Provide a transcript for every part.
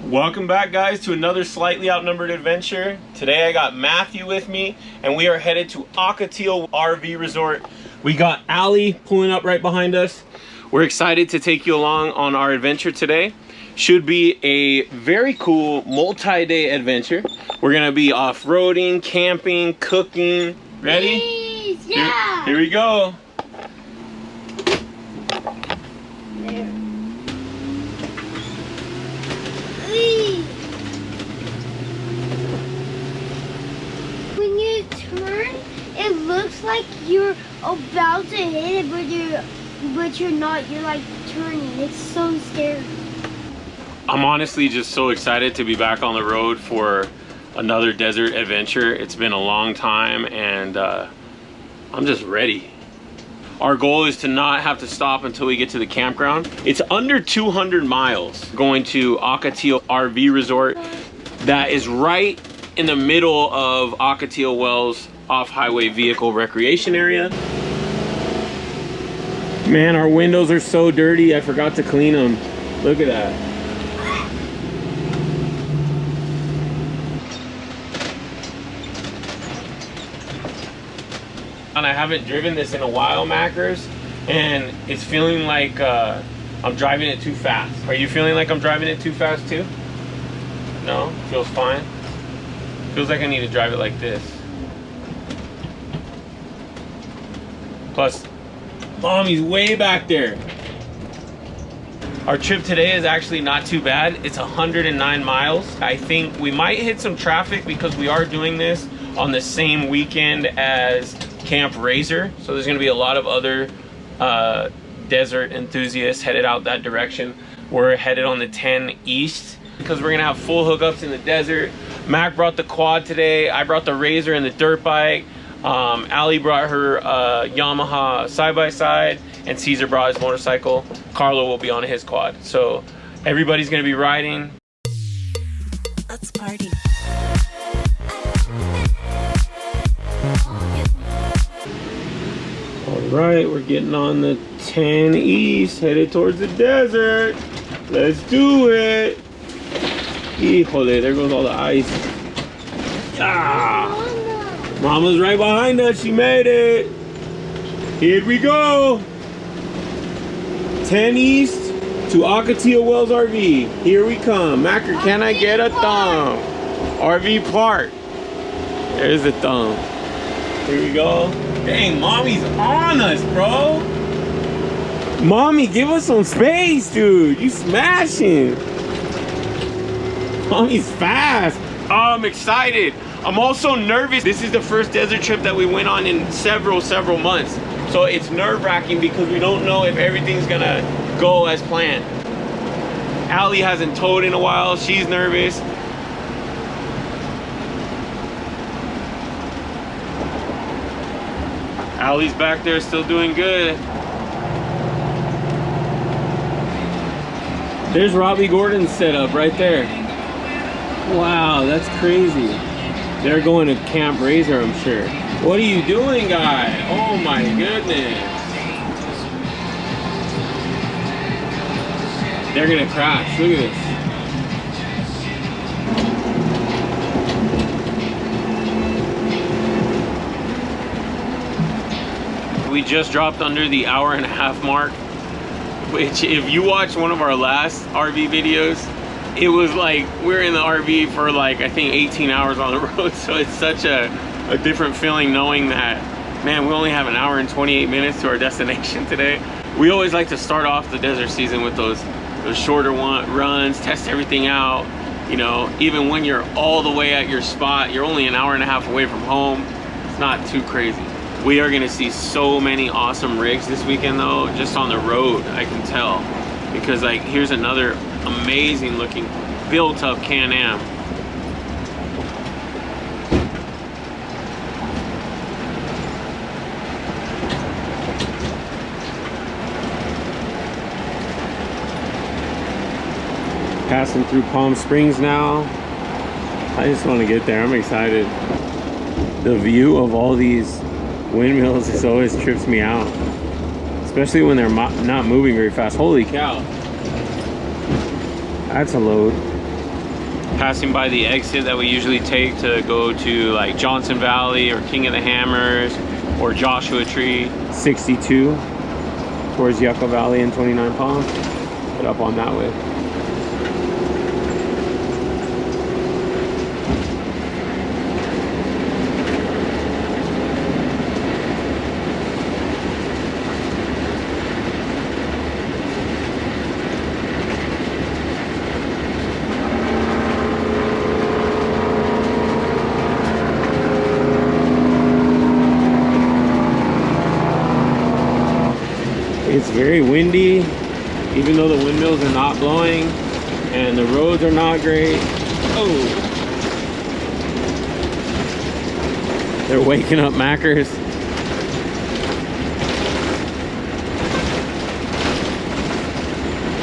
Welcome back, guys, to another Slightly Outnumbered adventure. Today I got Matthew with me and we are headed to Ocotillo RV Resort. We got Allie pulling up right behind us. We're excited to take you along on our adventure today. Should be a very cool multi-day adventure. We're gonna be off-roading, camping, cooking. Ready? Please, yeah. Here we go. There. When you turn, it looks like you're about to hit it, but you're not. You're like turning. It's so scary. I'm honestly just so excited to be back on the road for another desert adventure. It's been a long time and I'm just ready. Our goal is to not have to stop until we get to the campground. It's under 200 miles going to Ocotillo RV Resort. That is right in the middle of Ocotillo Wells off-highway vehicle recreation area. Man, our windows are so dirty. I forgot to clean them. Look at that. And I haven't driven this in a while, Mackers, and it's feeling like I'm driving it too fast. Are you feeling like I'm driving it too fast too? No? Feels fine? Feels like I need to drive it like this. Plus, Mommy's way back there. Our trip today is actually not too bad. It's 109 miles. I think we might hit some traffic because we are doing this on the same weekend as Camp Razor, so there's going to be a lot of other desert enthusiasts headed out that direction. We're headed on the 10 East because we're going to have full hookups in the desert. Mac brought the quad today. I brought the Razor and the dirt bike. Allie brought her Yamaha side-by-side, and Caesar brought his motorcycle. Carlo will be on his quad. So everybody's going to be riding. Let's party. Right, we're getting on the 10 East, headed towards the desert. Let's do it. Híjole, there goes all the ice. Ah, Mama's right behind us. She made it. Here we go. 10 East to Ocotillo Wells RV. Here we come. Macker, can I get a thumb? RV Park. There's the thumb. Here we go. Dang, Mommy's on us, bro. Mommy, give us some space, dude. You smashing. Mommy's fast. Oh, I'm excited. I'm also nervous. This is the first desert trip that we went on in several months. So it's nerve-wracking because we don't know if everything's gonna go as planned. Allie hasn't towed in a while. She's nervous. Allie's back there still doing good. There's Robbie Gordon's setup right there. Wow, that's crazy. They're going to Camp Razor, I'm sure. What are you doing, guy? Oh my goodness. They're gonna crash. Look at this. We just dropped under the hour-and-a-half mark, which if you watch one of our last RV videos, it was like we're in the RV for like, I think 18 hours on the road. So it's such a different feeling knowing that, man, we only have an hour and 28 minutes to our destination today. We always like to start off the desert season with those shorter runs, test everything out. You know, even when you're all the way at your spot, you're only an hour and a half away from home. It's not too crazy. We are gonna see so many awesome rigs this weekend though, just on the road, I can tell. Because like, here's another amazing looking built up Can-Am. Passing through Palm Springs now. I just want to get there, I'm excited. The view of all these windmills just always trips me out, especially when they're not moving very fast. Holy cow, that's a load. passing by the exit that we usually take to go to like Johnson Valley or King of the Hammers or Joshua Tree. 62 towards Yucca Valley and 29 Palms. Get up on that way. It's very windy, even though the windmills are not blowing and the roads are not great. Oh, they're waking up Mackers.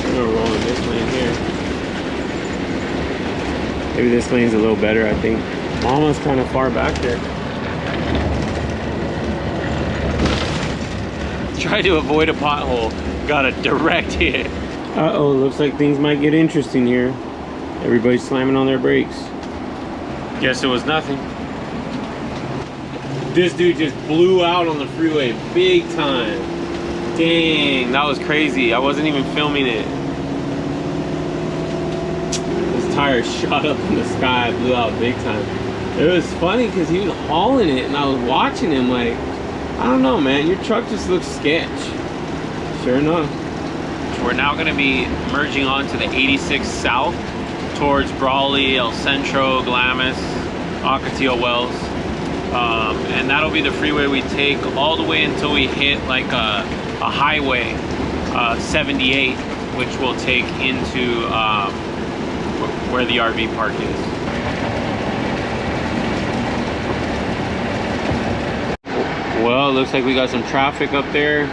I'm gonna roll in this lane here. Maybe this lane's a little better, I think. Mama's kind of far back there. Try to avoid a pothole, got a direct hit. Uh-oh, looks like things might get interesting here. Everybody's slamming on their brakes. Guess it was nothing. This dude just blew out on the freeway big time. Dang, that was crazy. I wasn't even filming it. His tire shot up in the sky, blew out big time. It was funny because he was hauling it and I was watching him like, I don't know, man, your truck just looks sketch. Sure enough. We're now going to be merging onto the 86 South towards Brawley, El Centro, Glamis, Ocotillo Wells. And that'll be the freeway we take all the way until we hit like a highway, 78, which will take into where the RV park is. Well, it looks like we got some traffic up there.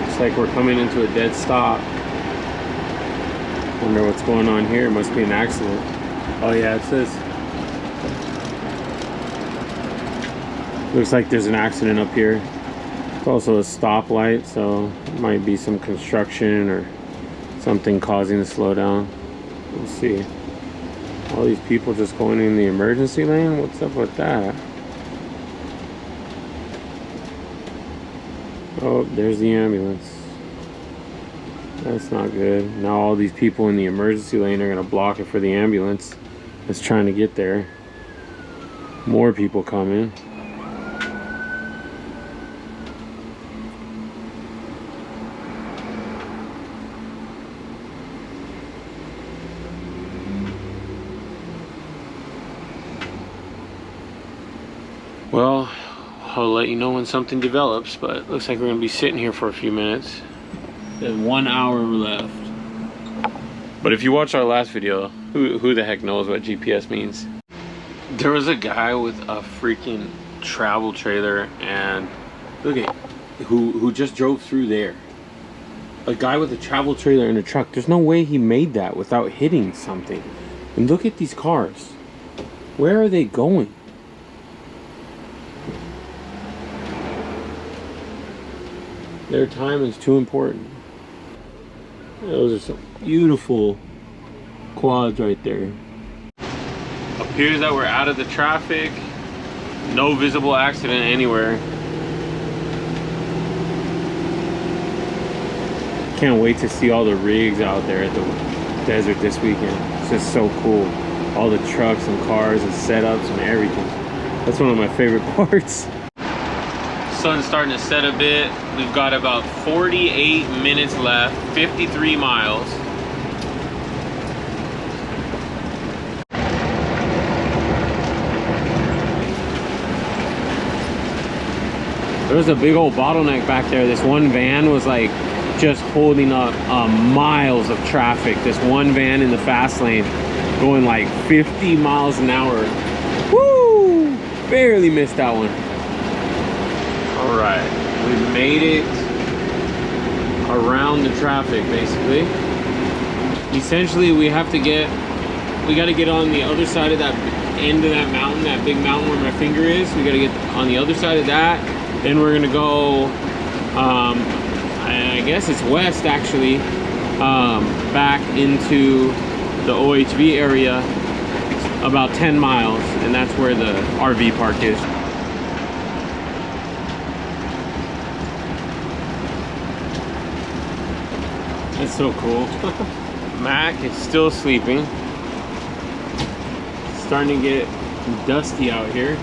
Looks like we're coming into a dead stop. Wonder what's going on here. Must be an accident. Oh yeah, it says. Looks like there's an accident up here. It's also a stoplight, so it might be some construction or something causing the slowdown. Let's see. All these people just going in the emergency lane? What's up with that? Oh, there's the ambulance. That's not good. Now all these people in the emergency lane are going to block it for the ambulance that's trying to get there. More people coming. Well, I'll let you know when something develops, but it looks like we're going to be sitting here for a few minutes. There's 1 hour left. But if you watch our last video, who the heck knows what GPS means? There was a guy with a freaking travel trailer, and look at who just drove through there. A guy with a travel trailer and a truck. There's no way he made that without hitting something. And look at these cars. Where are they going? Their time is too important. Those are some beautiful quads right there. Appears that we're out of the traffic. No visible accident anywhere. Can't wait to see all the rigs out there at the desert this weekend. It's just so cool. All the trucks and cars and setups and everything. That's one of my favorite parts. Sun's starting to set a bit. We've got about 48 minutes left, 53 miles. There was a big old bottleneck back there. This one van was like just holding up miles of traffic. This one van in the fast lane going like 50 miles an hour. Woo! Barely missed that one. All right, we've made it around the traffic basically. Essentially, we got to get on the other side of that end of that mountain, that big mountain where my finger is. We got to get on the other side of that. Then we're gonna go, I guess it's west actually, back into the OHV area about 10 miles, and that's where the RV park is. That's so cool. Mac is still sleeping. It's starting to get dusty out here.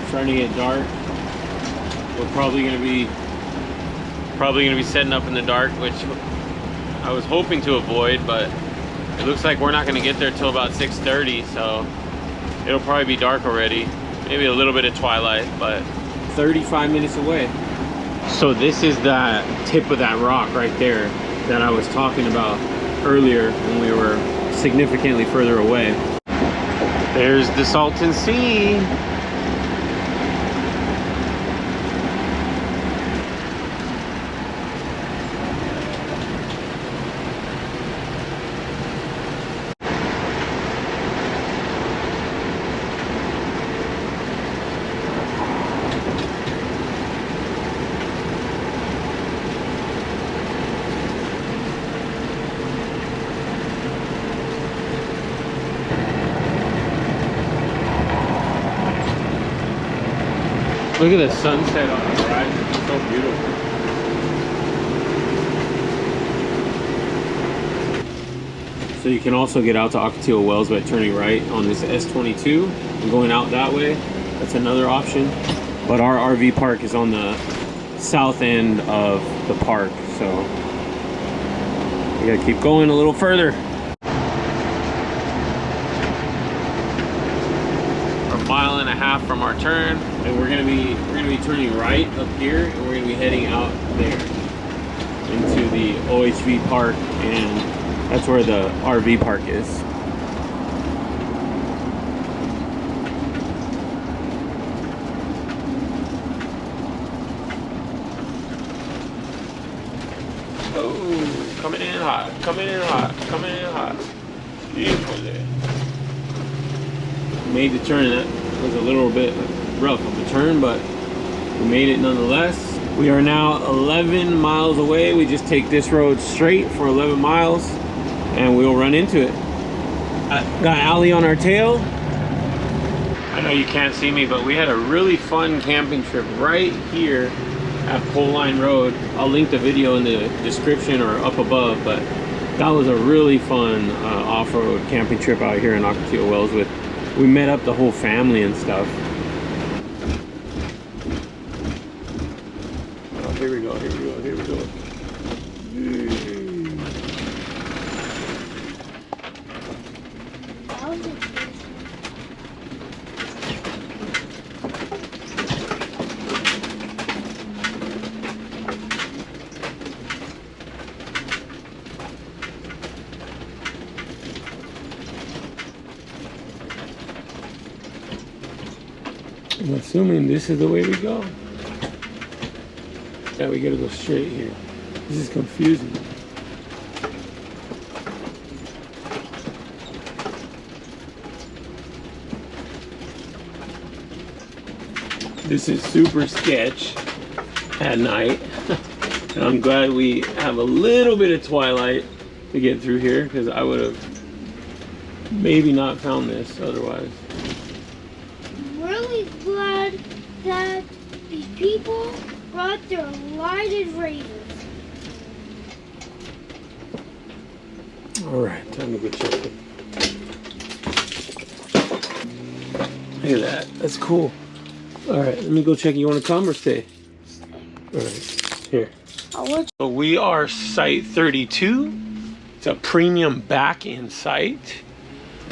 It's starting to get dark. We're probably gonna be setting up in the dark, which I was hoping to avoid, but it looks like we're not gonna get there till about 6:30, so it'll probably be dark already. Maybe a little bit of twilight, but 35 minutes away. So this is that tip of that rock right there that I was talking about earlier when we were significantly further away. There's the Salton Sea. Look at the sunset on the horizon. It's so beautiful. So you can also get out to Ocotillo Wells by turning right on this S22 and going out that way. That's another option. But our RV park is on the south end of the park, so we gotta keep going a little further. We're a mile and a half from our turn, and we're gonna be turning right up here, and we're gonna be heading out there into the OHV park, and that's where the RV park is. Oh, coming in hot, coming in hot, coming in hot. Híjole. Made the turn. That was a little bit rough of a turn, but we made it nonetheless. We are now 11 miles away. We just take this road straight for 11 miles and we'll run into it. Got Allie on our tail. I know you can't see me, but we had a really fun camping trip right here at Pole Line Road. I'll link the video in the description or up above, but that was a really fun off-road camping trip out here in Ocotillo Wells. We met up the whole family and stuff. Oh, here we go, here we go, here we go. I'm assuming this is the way we go. Yeah, we gotta go straight here. This is confusing. This is super sketch at night. And I'm glad we have a little bit of twilight to get through here, because I would have maybe not found this otherwise. Really glad that these people brought their lighted razors. All right, time to go check it. Look at that, that's cool. All right, let me go check. You want to come or stay? All right, here. So we are site 32. It's a premium back-in site,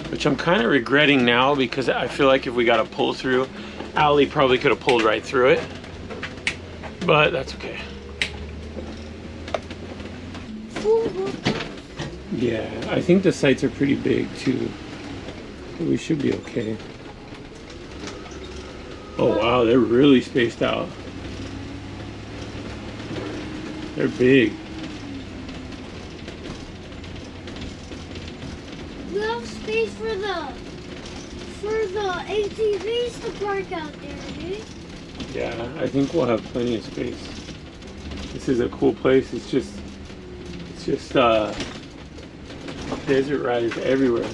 which I'm kind of regretting now, because I feel like if we got to pull through, Allie probably could have pulled right through it, but that's okay. Yeah, I think the sites are pretty big too. We should be okay. Oh wow, they're really spaced out. They're big. We have space for the ATVs to park out there, dude. Yeah, I think we'll have plenty of space. This is a cool place. It's just Desert riders everywhere.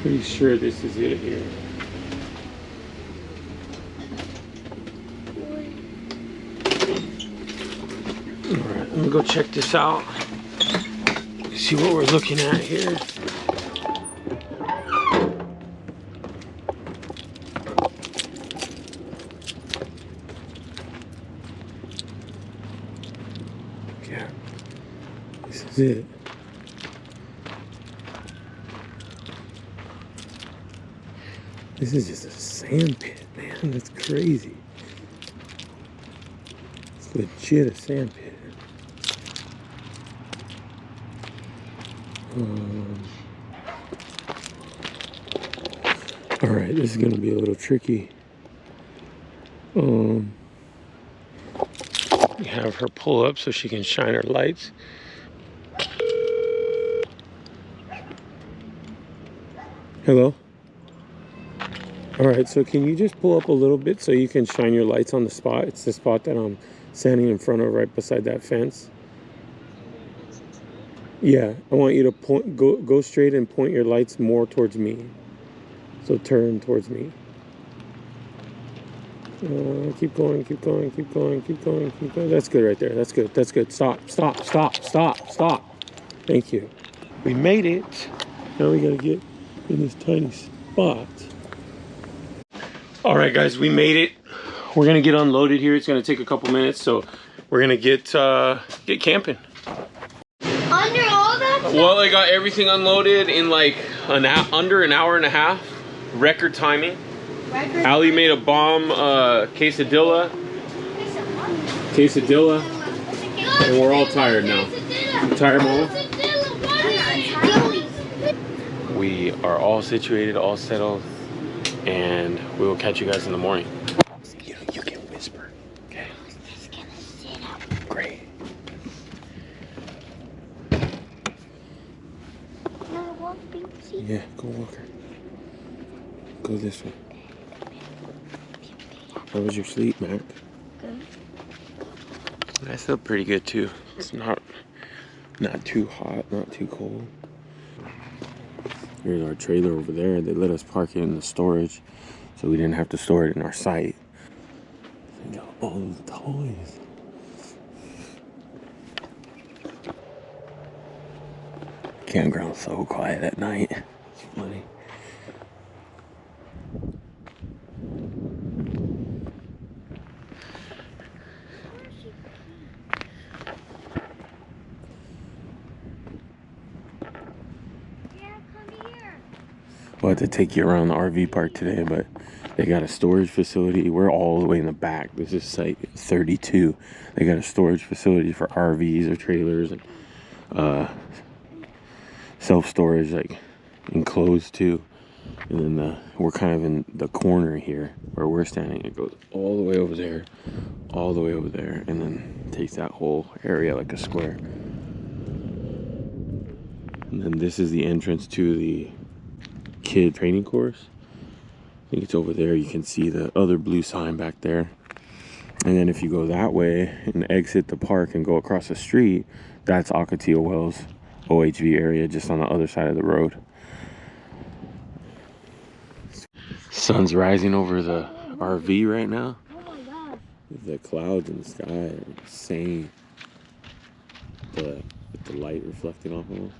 Pretty sure this is it here. Alright, let me go check this out. See what we're looking at here. Yeah, this is it. This is just a sand pit, man. That's crazy. It's legit a sand pit. All right, this is gonna be a little tricky. Have her pull up so she can shine her lights. Hello? All right, so can you just pull up a little bit so you can shine your lights on the spot? It's the spot that I'm standing in front of right beside that fence. Yeah, I want you to go straight and point your lights more towards me. So turn towards me. Keep going, keep going, keep going, keep going, keep going. That's good right there. That's good. That's good. Stop, stop, stop, stop, stop. Thank you. We made it. Now we gotta get in this tiny spot. All right, guys, we made it. We're gonna get unloaded here. It's gonna take a couple minutes, so we're gonna get camping. Under all that stuff? Well, I got everything unloaded in like under an hour and a half. Record timing. Ali made a bomb quesadilla. And we're all tired now. You tired, Mama? We are all situated, all settled, and we will catch you guys in the morning. You can whisper, okay? Just gonna sit up. Great. Wanna walk, Binksy? Yeah, go walk her. Go this way. How was your sleep, Mac? Good. I slept pretty good too. It's not too hot, not too cold. Here's our trailer over there. They let us park it in the storage, so we didn't have to store it in our site. They got all those toys. Campground's so quiet at night. It's funny. We'll have to take you around the RV park today, but they got a storage facility. We're all the way in the back. This is site 32. They got a storage facility for RVs or trailers and self-storage, like enclosed too. And then we're kind of in the corner here where we're standing. It goes all the way over there, all the way over there, and then takes that whole area like a square. And then this is the entrance to the kid training course. I think it's over there. You can see the other blue sign back there. And then if you go that way and exit the park and go across the street, that's Ocotillo Wells OHV area, just on the other side of the road. Sun's rising over the RV right now. Oh my god. The clouds in the sky are insane. With the light reflecting off of them.